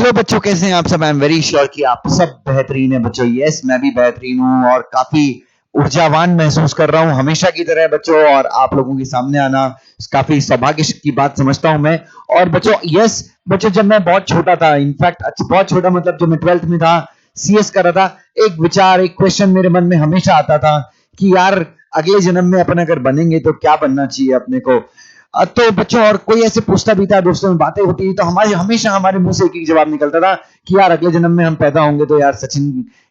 Hello बच्चों, कैसे हैं आप सब? आई एम वेरी श्योर कि आप सब बेहतरीन हैं बच्चों। यस, मैं भी बेहतरीन हूं और काफी ऊर्जावान महसूस कर रहा हूं हमेशा की तरह बच्चों। और आप लोगों के सामने आना काफी सौभाग्य की बात समझता हूं मैं। और बच्चों, यस बच्चों, जब मैं बहुत छोटा था, इनफैक्ट बहुत छोटा मतलब जब मैं 12th में था, सीएस कर रहा था, एक विचार, एक क्वेश्चन मेरे मन में हमेशा आता था कि यार अगले जन्म में अपन अगर बनेंगे तो क्या बनना चाहिए अपने को। तो बच्चों, और कोई ऐसे पूछता भी था, दोस्तों में बातें होती थी, तो हमारे हमेशा हमारे मुंह से एक ही जवाब निकलता था कि यार अगले जन्म में हम पैदा होंगे तो यार सचिन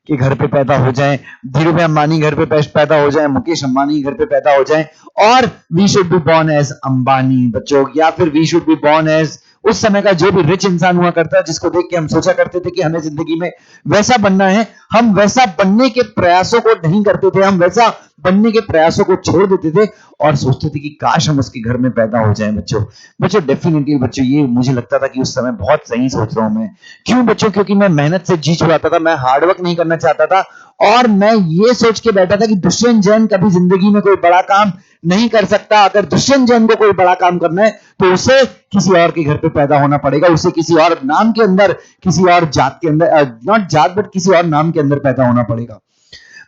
के घर पे पैदा हो जाएं, धीरू भाई अंबानी घर पे पैदा हो जाएं, मुकेश अंबानी घर पे पैदा हो जाएं, और we should be born as Ambani बच्चों, या फिर we should be born as उस समय का जो भी रिच इंसान हुआ करता, जिसको देख के हम सोचा करते थे कि हमें जिंदगी में वैसा बनना है। हम वैसा बनने के प्रयासों को नहीं करते थे, हम वैसा बनने के प्रयासों को छोड़ देते थे और सोचते थे कि काश हम उसके घर में पैदा हो जाएं बच्चों। बच्चों डेफिनेटली बच्चों, ये मुझे लगता था कि उस समय बहुत सही सोच रहा हूं मैं। क्यों बच्चों? क्योंकि मैं मेहनत से जी छुड़ाता था, मैं हार्डवर्क नहीं करना चाहता था, और मैं ये सोच के बैठा था कि दुष्यंत जैन कभी जिंदगी में कोई बड़ा काम नहीं कर सकता। अगर दुष्यंत जैन को कोई बड़ा काम करना है तो उसे किसी और के घर पे पैदा होना पड़ेगा, उसे किसी और नाम के अंदर, किसी और जात के अंदर, नॉट जात बट किसी और नाम के अंदर पैदा होना पड़ेगा।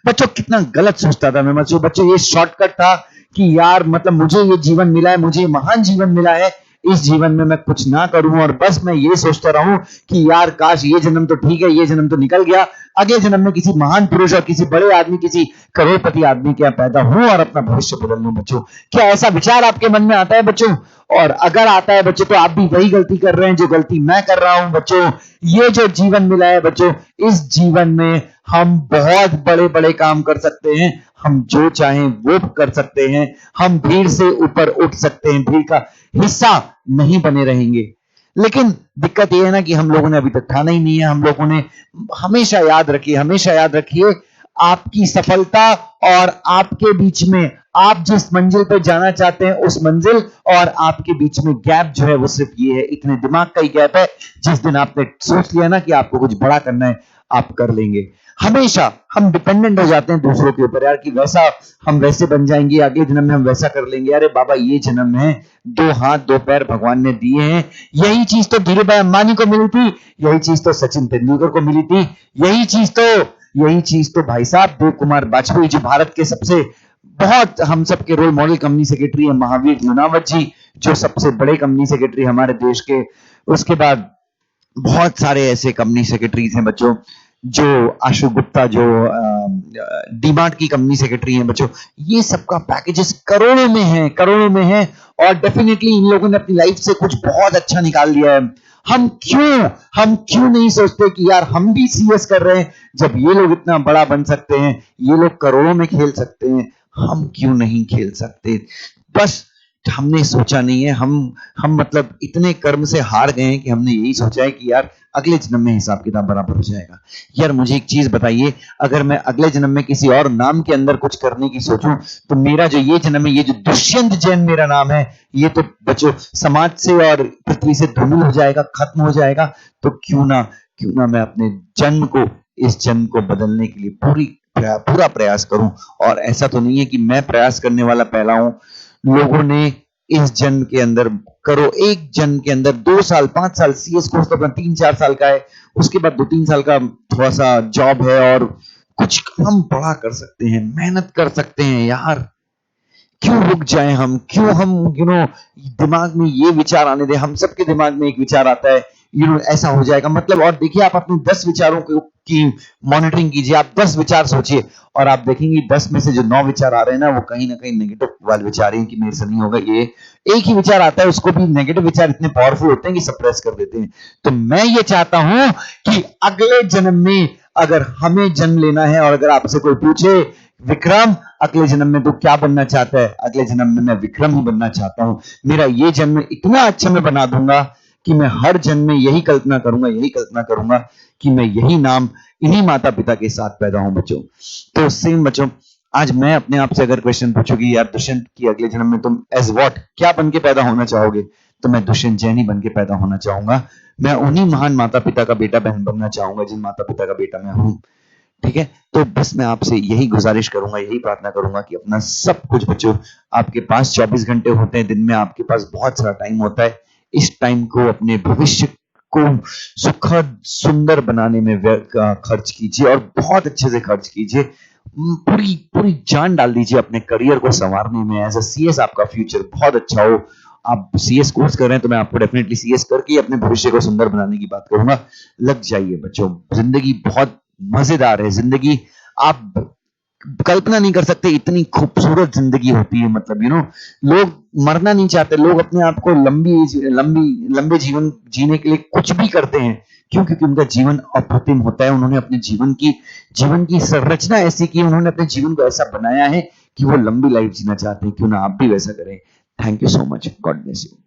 बच्चों कितना गलत सोचता था मैं बच्चों, ये शॉर्टकट था कि यार मतलब मुझे ये जीवन मिला है, मुझे महान जीवन मिला है, इस जीवन में मैं कुछ ना करूं और बस मैं ये सोचता रहूं कि यार काश ये जन्म तो ठीक है, ये जन्म तो निकल गया, अगले जन्म में किसी महान पुरुष और किसी बड़े आदमी, किसी करोड़पति आदमी के यहाँ पैदा हूं और अपना भविष्य बदल लूं बच्चों। क्या ऐसा विचार आपके मन में आता है बच्चों? और अगर आता है बच्चों तो आप भी वही गलती कर रहे हैं जो गलती मैं कर रहा हूं बच्चों। ये जो जीवन मिला है बच्चों, इस जीवन में हम बहुत बड़े बड़े काम कर सकते हैं, हम जो चाहें वो कर सकते हैं, हम भीड़ से ऊपर उठ सकते हैं, भीड़ का हिस्सा नहीं बने रहेंगे। लेकिन दिक्कत यह है ना कि हम लोगों ने अभी तक ठाना ही नहीं है। हम लोगों ने हमेशा याद रखिए, आपकी सफलता और आपके बीच में, आप जिस मंजिल पे जाना चाहते हैं उस मंजिल और आपके बीच में गैप जो है वो सिर्फ ये है, इतने दिमाग का ही गैप है। जिस दिन आपने सोच लिया ना कि आपको कुछ बड़ा करना है, आप कर लेंगे। हमेशा हम डिपेंडेंट हो जाते हैं दूसरों के ऊपर, यार कि वैसा हम वैसे बन जाएंगे, अगले जन्म में हम वैसा कर लेंगे। अरे बाबा, ये जन्म में 2 हाथ 2 पैर भगवान ने दिए हैं। यही चीज तो धीरू भाई अंबानी को मिली थी, यही चीज तो सचिन तेंदुलकर को मिली थी, यही चीज तो भाई साहब देव कुमार वाजपेयी, जो भारत के सबसे बहुत हम सबके रोल मॉडल कंपनी सेक्रेटरी है, महावीर यूनावत जी, जो सबसे बड़े कंपनी सेक्रेटरी हमारे देश के। उसके बाद बहुत सारे ऐसे कंपनी सेक्रेटरीज हैं बच्चों, जो आशु गुप्ता, जो डीमार्ट की कंपनी सेक्रेटरी हैं बच्चों। ये सबका पैकेजेस करोड़ों में है और डेफिनेटली इन लोगों ने अपनी लाइफ से कुछ बहुत अच्छा निकाल लिया है। हम क्यों नहीं सोचते कि यार हम भी सीएस कर रहे हैं, जब ये लोग इतना बड़ा बन सकते हैं, ये लोग करोड़ों में खेल सकते हैं, हम क्यों नहीं खेल सकते? बस हमने सोचा नहीं है। हम मतलब इतने कर्म से हार गए हैं कि हमने यही सोचा है कि यार अगले जन्म में हिसाब किताब बराबर हो जाएगा। यार मुझे एक चीज बताइए, अगर मैं अगले जन्म में किसी और नाम के अंदर कुछ करने की सोचूं तो मेरा जो ये जन्म है, ये जो दुष्यंत जैन मेरा नाम है, ये तो बच्चों समाज से और पृथ्वी से धूमिल हो जाएगा, खत्म हो जाएगा। तो क्यों ना मैं अपने जन्म को, इस जन्म को बदलने के लिए पूरा प्रयास करूं। और ऐसा तो नहीं है कि मैं प्रयास करने वाला पहला हूं। लोगों ने इस जन्म के अंदर एक जन्म के अंदर 2 साल 5 साल, सीएस कोर्स तो अपना 3-4 साल का है, उसके बाद 2-3 साल का थोड़ा सा जॉब है, और कुछ हम बड़ा कर सकते हैं, मेहनत कर सकते हैं। यार क्यों रुक जाएं हम? क्यों हम दिमाग में ये विचार आने दें? हम सबके दिमाग में एक विचार आता है, ऐसा हो जाएगा मतलब। और देखिए, आप अपने 10 विचारों की मॉनिटरिंग कीजिए, आप 10 विचार सोचिए और आप देखेंगे 10 में से जो 9 विचार आ रहे हैं ना, वो कहीं ना कहीं नेगेटिव वाले विचार हैं कि मेरे से नहीं होगा। ये एक ही विचार आता है, उसको भी नेगेटिव विचार इतने पावरफुल होते हैं कि सप्रेस कर देते हैं। तो मैं ये चाहता हूं कि अगले जन्म में अगर हमें जन्म लेना है, और अगर आपसे कोई पूछे विक्रम अगले जन्म में तो क्या बनना चाहता है, अगले जन्म में मैं विक्रम ही बनना चाहता हूं। मेरा ये जन्म इतना अच्छा मैं बना दूंगा कि मैं हर जन्म में यही कल्पना करूंगा कि मैं यही नाम, इन्हीं माता पिता के साथ पैदा हूं बच्चों। तो सेम बच्चों, आज मैं अपने आप से अगर क्वेश्चन पूछूं कि यार दुष्यंत की अगले जन्म में तुम एज व्हाट, क्या बन के पैदा होना चाहोगे, तो मैं दुष्यंत जैन ही बन के पैदा होना चाहूंगा। मैं उन्हीं महान माता पिता का बेटा बहन बनना चाहूंगा जिन माता पिता का बेटा मैं हूं। ठीक है, तो बस मैं आपसे यही गुजारिश करूंगा, यही प्रार्थना करूंगा कि अपना सब कुछ बच्चों, आपके पास 24 घंटे होते हैं दिन में, आपके पास बहुत सारा टाइम होता है। इस टाइम को अपने भविष्य को सुखद सुंदर बनाने में खर्च कीजिए और बहुत अच्छे से खर्च कीजिए। पूरी पूरी जान डाल दीजिए अपने करियर को संवारने में। एज अ सीएस आपका फ्यूचर बहुत अच्छा हो। आप सीएस कोर्स कर रहे हैं तो मैं आपको डेफिनेटली सीएस करके अपने भविष्य को सुंदर बनाने की बात करूंगा। लग जाइए बच्चों, जिंदगी बहुत मजेदार है। जिंदगी आप कल्पना नहीं कर सकते, इतनी खूबसूरत जिंदगी होती है। मतलब लोग मरना नहीं चाहते, लोग अपने आप को लंबे जीवन जीने के लिए कुछ भी करते हैं। क्यों? क्योंकि उनका जीवन अप्रतिम होता है। उन्होंने अपने जीवन की संरचना ऐसी की, उन्होंने अपने जीवन को ऐसा बनाया है कि वो लंबी लाइफ जीना चाहते हैं। क्यों ना आप भी वैसा करें। Thank you so much. God bless you.